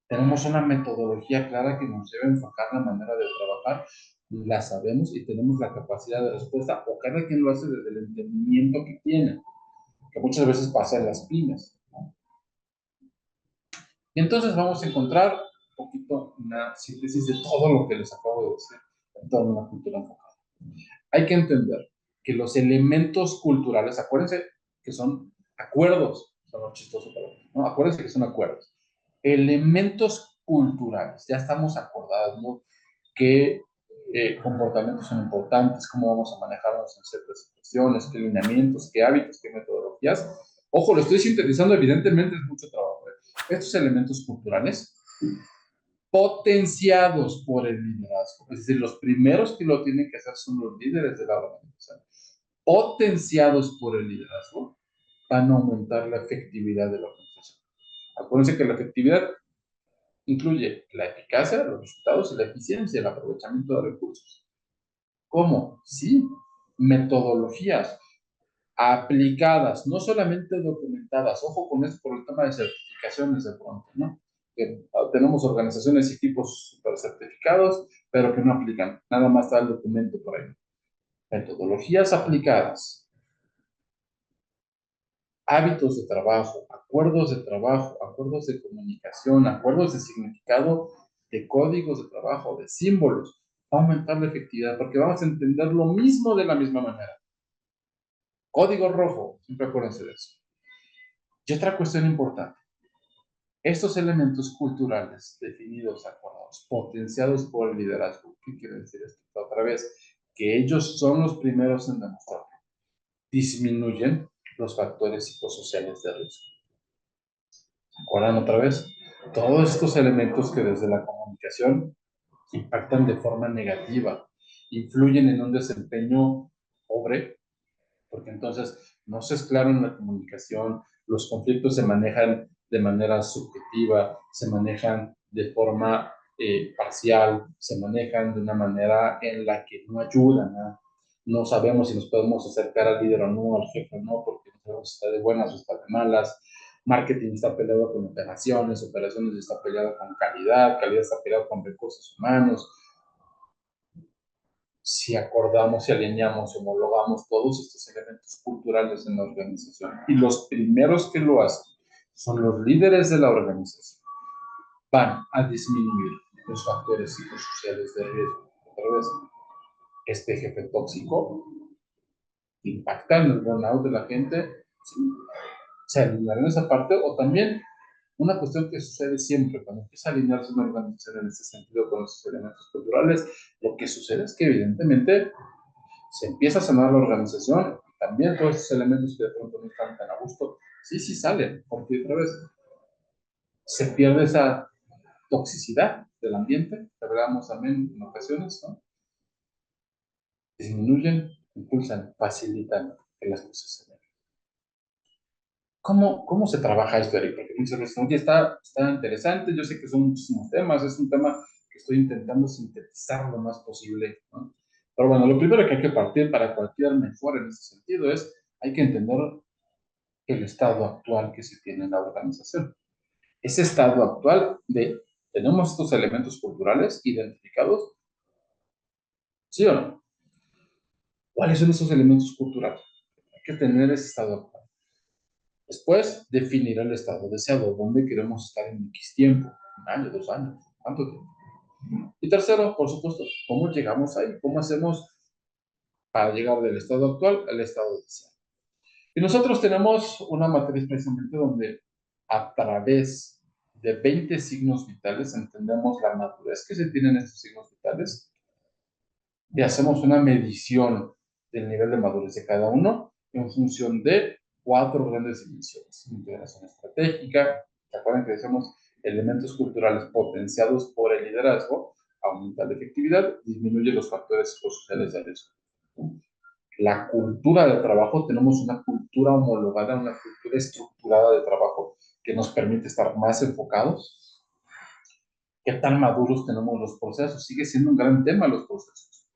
Tenemos una metodología clara que nos debe enfocar la manera de trabajar, la sabemos y tenemos la capacidad de respuesta o cada quien lo hace desde el entendimiento que tiene, que muchas veces pasa en las pymes, ¿no? Y entonces vamos a encontrar un poquito una síntesis de todo lo que les acabo de decir en torno a una cultura enfocada. Hay que entender que los elementos culturales, acuérdense que son acuerdos, son lo chistoso, ¿no? Acuérdense que son acuerdos. Elementos culturales, ya estamos acordados, ¿no? Qué comportamientos son importantes, cómo vamos a manejarnos en ciertas situaciones, qué lineamientos, qué hábitos, qué metodologías. Ojo, lo estoy sintetizando, evidentemente es mucho trabajo. Estos elementos culturales potenciados por el liderazgo, es decir, los primeros que lo tienen que hacer son los líderes de la organización, potenciados por el liderazgo, van a aumentar la efectividad de la organización. Acuérdense que la efectividad incluye la eficacia, los resultados y la eficiencia, el aprovechamiento de recursos. ¿Cómo? Sí, metodologías aplicadas, no solamente documentadas. Ojo con esto por el tema de certificaciones de pronto, ¿no? Que tenemos organizaciones y equipos super certificados, pero que no aplican. Nada más está el documento por ahí. Metodologías aplicadas, hábitos de trabajo, acuerdos de comunicación, acuerdos de significado, de códigos de trabajo, de símbolos. Va a aumentar la efectividad porque vamos a entender lo mismo de la misma manera. Código rojo, siempre acuérdense de eso. Y otra cuestión importante. Estos elementos culturales definidos, acordados, potenciados por el liderazgo. ¿Qué quiere decir esto? Otra vez, que ellos son los primeros en demostrarlo. Disminuyen los factores psicosociales de riesgo. ¿Se acuerdan otra vez? Todos estos elementos que desde la comunicación impactan de forma negativa, influyen en un desempeño pobre, porque entonces no se es claro en la comunicación, los conflictos se manejan de manera subjetiva, se manejan de forma parcial, se manejan de una manera en la que no ayudan, ¿no? No sabemos si nos podemos acercar al líder o no, al jefe o no, porque no sabemos si está de buenas o está de malas. Marketing está peleado con operaciones, operaciones está peleado con calidad, calidad está peleado con recursos humanos. Si acordamos, si alineamos, homologamos todos estos elementos culturales en la organización. Y los primeros que lo hacen son los líderes de la organización. Van a disminuir los factores psicosociales de riesgo. Otra vez, este jefe tóxico impacta en el burnout de la gente. ¿Sí? Se alineará en esa parte o también una cuestión que sucede siempre cuando empieza a alinearse una organización en ese sentido con esos elementos culturales, lo que sucede es que evidentemente se empieza a sanar la organización y también todos esos elementos que de pronto no están tan a gusto, sí salen, porque otra vez se pierde esa toxicidad del ambiente, que hablábamos también en ocasiones, ¿no? Disminuyen, impulsan, facilitan que las cosas se den. ¿Cómo se trabaja esto, Eric? Porque muchas veces, oye, está interesante, yo sé que son muchísimos temas, es un tema que estoy intentando sintetizar lo más posible, ¿no? Pero bueno, lo primero que hay que partir para cualquier mejora en ese sentido es, hay que entender el estado actual que se tiene en la organización. Ese estado actual de, ¿tenemos estos elementos culturales identificados? ¿Sí o no? ¿Cuáles son esos elementos culturales? Hay que tener ese estado actual. Después, definir el estado deseado, dónde queremos estar en X tiempo, un año, 2 años, ¿cuánto tiempo? Y tercero, por supuesto, ¿cómo llegamos ahí? ¿Cómo hacemos para llegar del estado actual al estado deseado? Y nosotros tenemos una matriz precisamente donde a través de 20 signos vitales entendemos la madurez que se tienen estos signos vitales y hacemos una medición del nivel de madurez de cada uno en función de 4 grandes dimensiones. Integración estratégica, ¿se acuerdan que decimos elementos culturales potenciados por el liderazgo? Aumenta la efectividad, disminuye los factores psicosociales de riesgo. la cultura de trabajo, tenemos una cultura homologada, una cultura estructurada de trabajo que nos permite estar más enfocados. ¿Qué tan maduros tenemos los procesos? Sigue siendo un gran tema los procesos,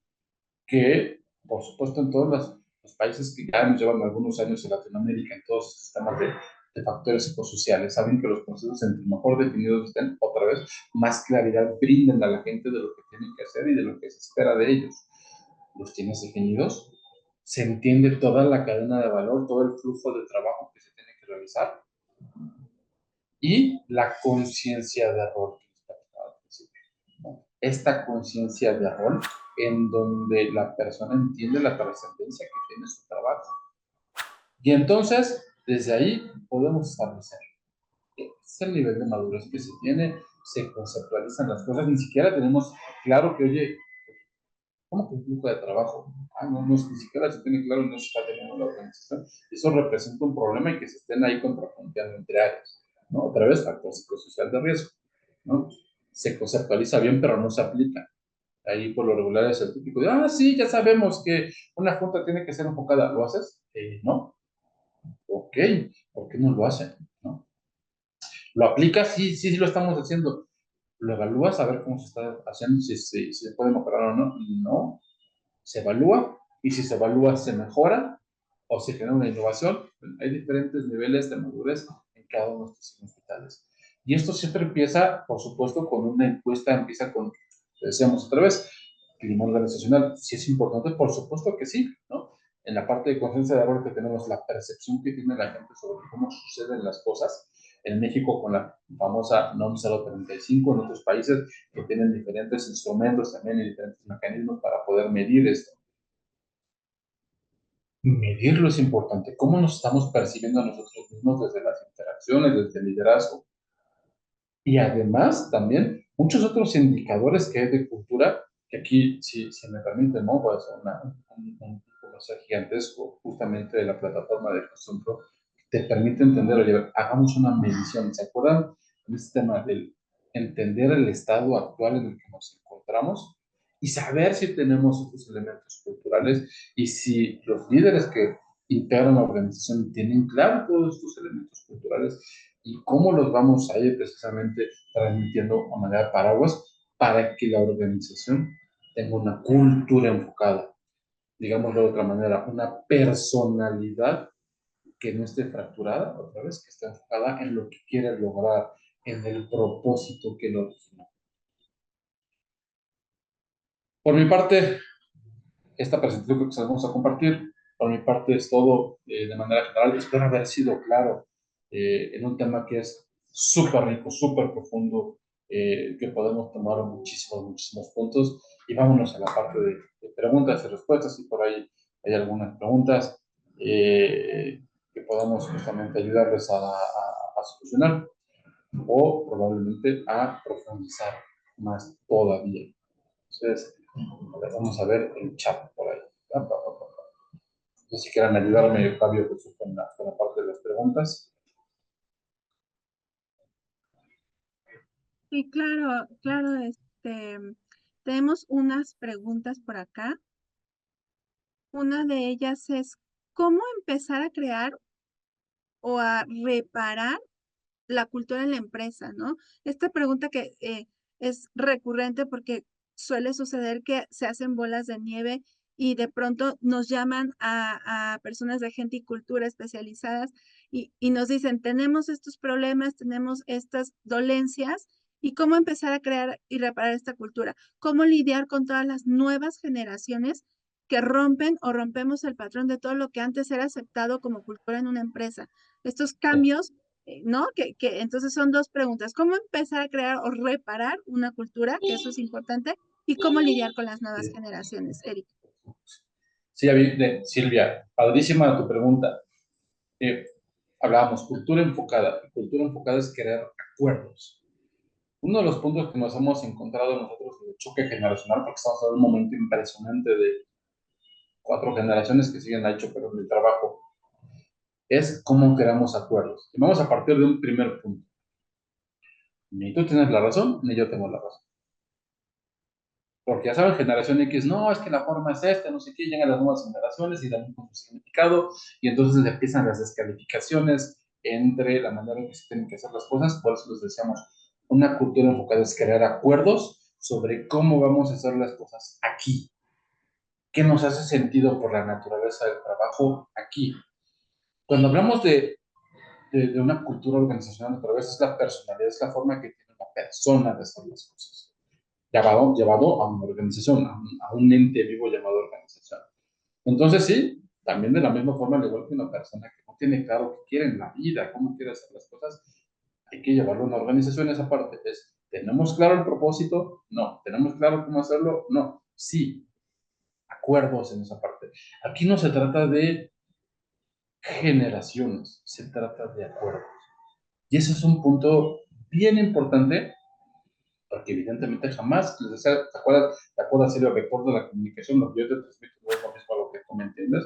que por supuesto en todos los países que ya nos llevan algunos años en Latinoamérica, en todos los sistemas de factores psicosociales, saben que los procesos entre mejor definidos estén, otra vez, más claridad brinden a la gente de lo que tienen que hacer y de lo que se espera de ellos. Los tienes definidos, se entiende toda la cadena de valor, todo el flujo de trabajo que se tiene que realizar y la conciencia de rol que les platicaba al principio, ¿no? Esta conciencia de rol en donde la persona entiende la trascendencia que tiene su trabajo. Y entonces, desde ahí podemos establecer es el nivel de madurez que se tiene, se conceptualizan las cosas, ni siquiera tenemos claro que, oye, ¿cómo que un flujo de trabajo? No, ni siquiera se tiene claro, no se está teniendo la organización. Eso representa un problema y que se estén ahí contrapunteando entre áreas, ¿no? Otra vez, factor psicosocial de riesgo, ¿no? Se conceptualiza bien, pero no se aplica. Ahí por lo regular es el típico de, sí, ya sabemos que una junta tiene que ser enfocada. ¿Lo haces? No. Ok, ¿por qué no lo hacen? ¿No? ¿Lo aplicas? Sí, sí, sí lo estamos haciendo. ¿Lo evalúas a ver cómo se está haciendo? Si se puede mejorar o no. No. Se evalúa y si se evalúa se mejora o se genera una innovación. Hay diferentes niveles de madurez en cada uno de estos signos vitales. Y esto siempre empieza, por supuesto, con una encuesta, empieza con, decíamos otra vez, clima organizacional. Si es importante, por supuesto que sí, ¿no? En la parte de conciencia de error que tenemos, la percepción que tiene la gente sobre cómo suceden las cosas, en México con la famosa NOM 035, en otros países que tienen diferentes instrumentos también y diferentes mecanismos para poder medir esto. Medirlo es importante. ¿Cómo nos estamos percibiendo a nosotros mismos desde las interacciones, desde el liderazgo? Y además, también, muchos otros indicadores que hay de cultura, que aquí, si me permiten, ¿no? Voy a hacer un comercial gigantesco justamente de la plataforma de Custom Pro, te permite entender, oye, hagamos una medición. ¿Se acuerdan de este tema del entender el estado actual en el que nos encontramos y saber si tenemos estos elementos culturales y si los líderes que integran la organización tienen claro todos estos elementos culturales y cómo los vamos a ir precisamente transmitiendo a manera de paraguas para que la organización tenga una cultura enfocada, digámoslo de otra manera, una personalidad que no esté fracturada, otra vez, que esté enfocada en lo que quiere lograr, en el propósito que lo originó. Por mi parte, esta presentación que vamos a compartir, por mi parte es todo de manera general. Espero haber sido claro en un tema que es súper rico, súper profundo, que podemos tomar muchísimos puntos. Y vámonos a la parte de preguntas y respuestas. Si por ahí hay algunas preguntas que podamos justamente ayudarles a solucionar o probablemente a profundizar más todavía. Entonces, vamos a ver el chat por ahí. No sé si quieran ayudarme, Fabio, con la parte de las preguntas. Sí, claro, claro, tenemos unas preguntas por acá. Una de ellas es, ¿cómo empezar a crear o a reparar la cultura en la empresa, ¿no? Esta pregunta que es recurrente porque suele suceder que se hacen bolas de nieve y de pronto nos llaman a personas de gente y cultura especializadas y nos dicen, tenemos estos problemas, tenemos estas dolencias, y cómo empezar a crear y reparar esta cultura, cómo lidiar con todas las nuevas generaciones que rompen o rompemos el patrón de todo lo que antes era aceptado como cultura en una empresa. Estos cambios, ¿no? Que entonces son dos preguntas. ¿Cómo empezar a crear o reparar una cultura? Que eso es importante. ¿Y cómo lidiar con las nuevas generaciones, Eric? Sí, Silvia, padrísima tu pregunta. Hablábamos, cultura enfocada. Cultura enfocada es crear acuerdos. Uno de los puntos que nos hemos encontrado nosotros en el choque generacional, porque estamos en un momento impresionante de 4 generaciones que siguen hecho pero en el trabajo, es cómo creamos acuerdos. Y vamos a partir de un primer punto. Ni tú tienes la razón, ni yo tengo la razón. Porque ya saben, generación X, no, es que la forma es esta, no sé qué, llegan las nuevas generaciones y dan un significado, y entonces empiezan las descalificaciones entre la manera en que se tienen que hacer las cosas. Por eso les decíamos, una cultura enfocada es crear acuerdos sobre cómo vamos a hacer las cosas aquí, qué nos hace sentido por la naturaleza del trabajo aquí. Cuando hablamos de una cultura organizacional, otra vez es la personalidad, es la forma que tiene una persona de hacer las cosas, llevado a una organización, a un ente vivo llamado organización. Entonces sí, también de la misma forma, al igual que una persona que no tiene claro qué quiere en la vida, cómo quiere hacer las cosas, hay que llevarlo a una organización. Esa parte es, ¿tenemos claro el propósito? No. ¿Tenemos claro cómo hacerlo? No. Sí, acuerdos en esa parte. Aquí no se trata de generaciones, se trata de acuerdos. Y ese es un punto bien importante, porque evidentemente jamás, les decía, ¿te acuerdas, Silvia, vector de la comunicación? Lo que yo te transmito no es lo mismo a lo que tú me entiendes.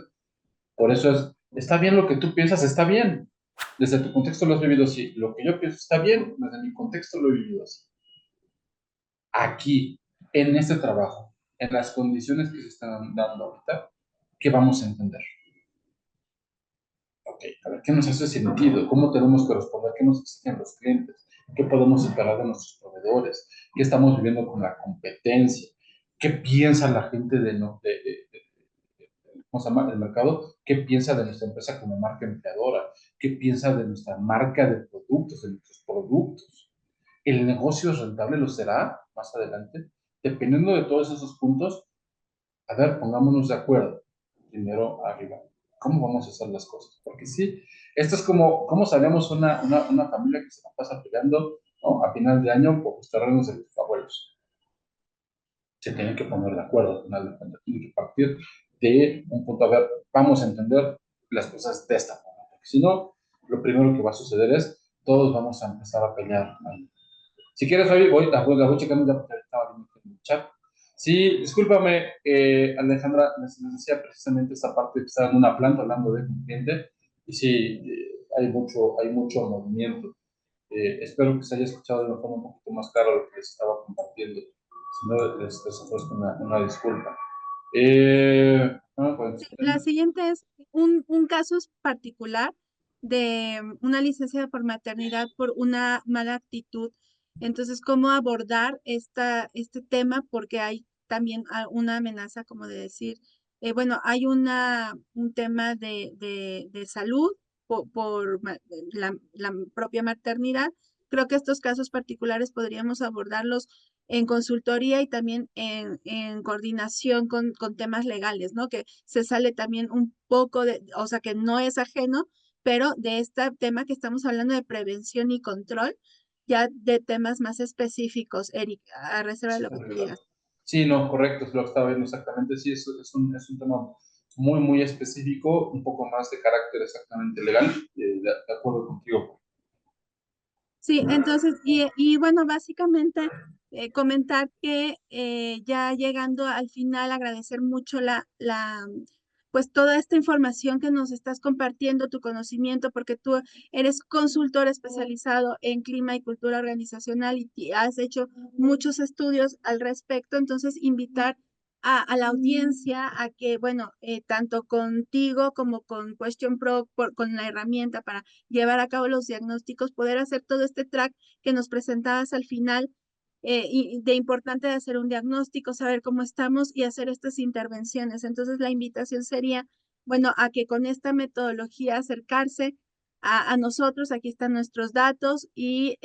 Por eso es, está bien lo que tú piensas, está bien. Desde tu contexto lo has vivido así. Lo que yo pienso está bien, desde mi contexto lo he vivido así. Aquí, en este trabajo, en las condiciones que se están dando ahorita, ¿qué vamos a entender? Ok, a ver, ¿qué nos hace sentido? ¿Cómo tenemos que responder? ¿Qué nos exigen los clientes? ¿Qué podemos esperar de nuestros proveedores? ¿Qué estamos viviendo con la competencia? ¿Qué piensa la gente ¿cómo se llama? El mercado? ¿Qué piensa de nuestra empresa como marca empleadora? ¿Qué piensa de nuestra marca de productos, de nuestros productos? ¿El negocio es rentable? ¿Lo será más adelante? Dependiendo de todos esos puntos, a ver, pongámonos de acuerdo. Primero arriba. ¿Cómo vamos a hacer las cosas? Porque sí, esto es como, ¿cómo sabemos una familia que se la pasa peleando, ¿no? A final de año por los terrenos de tus abuelos? Se tienen que poner de acuerdo, al final de cuentas. Tienen que partir de un punto, a ver, vamos a entender las cosas de esta forma. Porque si no, lo primero que va a suceder es, todos vamos a empezar a pelear. Si quieres, hoy la voy checando ya porque estaba viendo en el chat. Sí, discúlpame, Alejandra, les decía precisamente esta parte que estaba en una planta hablando de un cliente, y sí, hay mucho movimiento. Espero que se haya escuchado de una forma un poquito más clara lo que les estaba compartiendo. Si no, les ofrezco una disculpa. Pues, La siguiente es un caso particular de una licencia por maternidad por una mala actitud. Entonces, ¿cómo abordar este tema? Porque hay también una amenaza, como de decir, bueno, hay un tema de salud por la propia maternidad. Creo que estos casos particulares podríamos abordarlos en consultoría y también en coordinación con temas legales, ¿no? Que se sale también un poco o sea, que no es ajeno, pero de este tema que estamos hablando de prevención y control, ya de temas más específicos, Eric, a reserva de lo que tú digas. sí, no, correcto, es lo que estaba viendo exactamente. Sí, es un tema muy, muy específico, un poco más de carácter exactamente legal. De acuerdo contigo. Sí, entonces, y bueno, básicamente comentar que ya llegando al final, agradecer mucho pues toda esta información que nos estás compartiendo, tu conocimiento, porque tú eres consultor especializado en clima y cultura organizacional y has hecho muchos estudios al respecto, entonces invitar a la audiencia a que, bueno, tanto contigo como con Question Pro, con la herramienta para llevar a cabo los diagnósticos, poder hacer todo este track que nos presentabas al final, y de importante de hacer un diagnóstico, saber cómo estamos y hacer estas intervenciones. Entonces, la invitación sería, bueno, a que con esta metodología acercarse a nosotros, aquí están nuestros datos y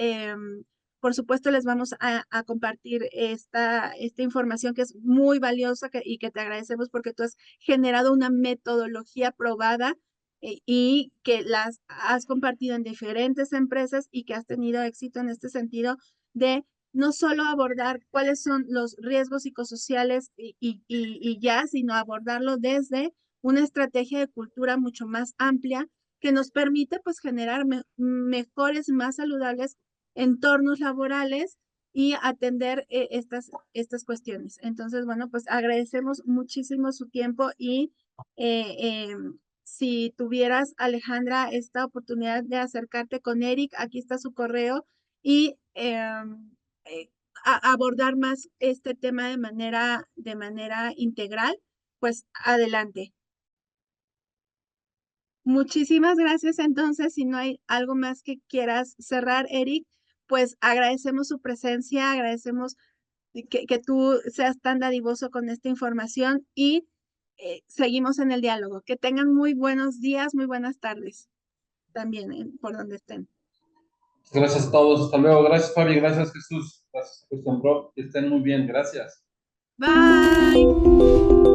por supuesto les vamos a compartir esta información que es muy valiosa y que te agradecemos porque tú has generado una metodología probada y que las has compartido en diferentes empresas y que has tenido éxito en este sentido de no solo abordar cuáles son los riesgos psicosociales y ya, sino abordarlo desde una estrategia de cultura mucho más amplia que nos permite pues generar mejores, más saludables entornos laborales y atender estas cuestiones. Entonces, bueno, pues agradecemos muchísimo su tiempo y eh, eh, si tuvieras, Alejandra, esta oportunidad de acercarte con Eric, aquí está su correo y abordar más este tema de manera integral, pues adelante. Muchísimas gracias. Entonces, si no hay algo más que quieras cerrar, Eric, pues agradecemos su presencia, agradecemos que tú seas tan dadivoso con esta información y seguimos en el diálogo. Que tengan muy buenos días, muy buenas tardes también por donde estén. Gracias a todos. Hasta luego. Gracias, Fabi. Gracias, Jesús. Gracias, Cristian Bro. Que estén muy bien. Gracias. Bye.